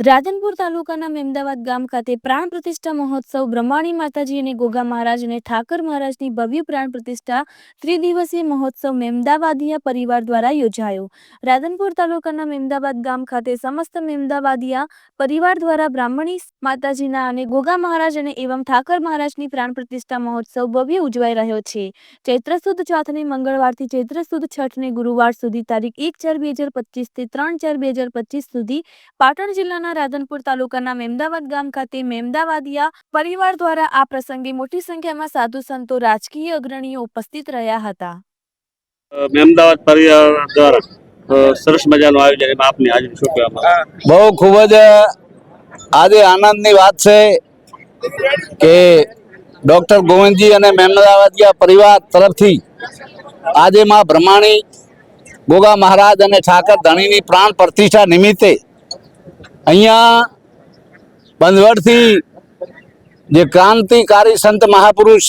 રાધનપુર તાલુકાના મેમદાવાદ ગામ ખાતે પ્રાણ પ્રતિષ્ઠા મહોત્સવ બ્રહ્માણી માતાજી અને ગોગા મહારાજ અને ઠાકર મહારાજની ભવ્ય પ્રાણ પ્રતિષ્ઠા ત્રિદિવસીય મહોત્સવ મેમદાવાદિયા પરિવાર દ્વારા યોજાયો। રાધનપુર તાલુકાના મેમદાવાદ ગામ ખાતે સમસ્ત મેમદાવાદિયા પરિવાર દ્વારા બ્રાહ્મણી માતાજીના અને ગોગા મહારાજ અને એવં ઠાકર મહારાજની પ્રાણ પ્રતિષ્ઠા મહોત્સવ ભવ્ય ઉજવાઈ રહ્યો છે। ચૈત્ર સુદ ચોથને મંગળવારથી ચૈત્ર સુદ છઠને ગુરુવાર સુધી તારીખ 1/4/2025 થી 3/4/2025 સુધી પાટણ જિલ્લાના રાધનપુર તાલુકાના મેમદાવાદ ગામ ખાતે મેમદાવાદિયા પરિવાર દ્વારા આ પ્રસંગે મોટી સંખ્યામાં સાધુ સંતો રાજકીય અગ્રણીઓ ઉપસ્થિત રહ્યા હતા। મેમદાવાદ પરિવાર દ્વારા સરસ મજાનું આયોજન, એમાં આપની હાજરી શું કહેવા માંગો? બહુ ખૂબ જ આજે આનંદની વાત છે કે ડોક્ટર ગોવિંદજી અને મેમદાવાદિયા પરિવાર તરફથી આજે માં બ્રહ્માણી ગોગા મહારાજ અને ઠાકર ધણીની પ્રાણ પ્રતિષ્ઠા નિમિત્તે અહીંયા બંધવડથી જે ક્રાંતિકારી સંત મહાપુરુષ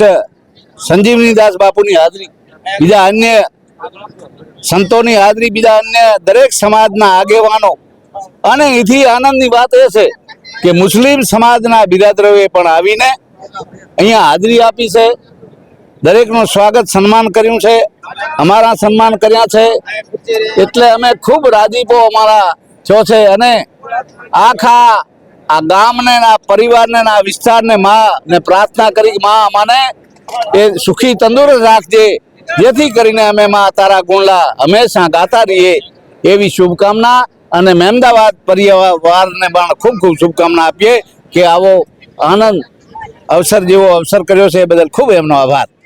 સંજીવનીદાસ બાપુની હાજરી, બીજા અન્ય સંતોની હાજરી, બીજા અન્ય દરેક સમાજના આગેવાનો, અને એથી આનંદની વાત એ છે કે મુસ્લિમ સમાજના બિરાદરોએ પણ આવીને અહીંયા હાજરી આપી છે, દરેકનું સ્વાગત સન્માન કર્યું છે, અમારા સન્માન કર્યા છે, એટલે અમે ખૂબ રાજીપો અમારા થયો છે। અને આખા આ ગામને આ પરિવારને આ વિસ્તારને માં ને પ્રાર્થના કરી માં અમને એ સુખી તંદુરસ્ત રાખજે, જેથી કરીને અમે માં તારા ગુણલા હંમેશા ગાતા રહીએ એવી શુભકામના, અને મેમદાવાદ પરિવારને પણ ખૂબ ખૂબ શુભકામના આપીએ કે આવો આનંદ અવસર જેવો અવસર કર્યો છે એ બદલ ખૂબ એમનો આભાર।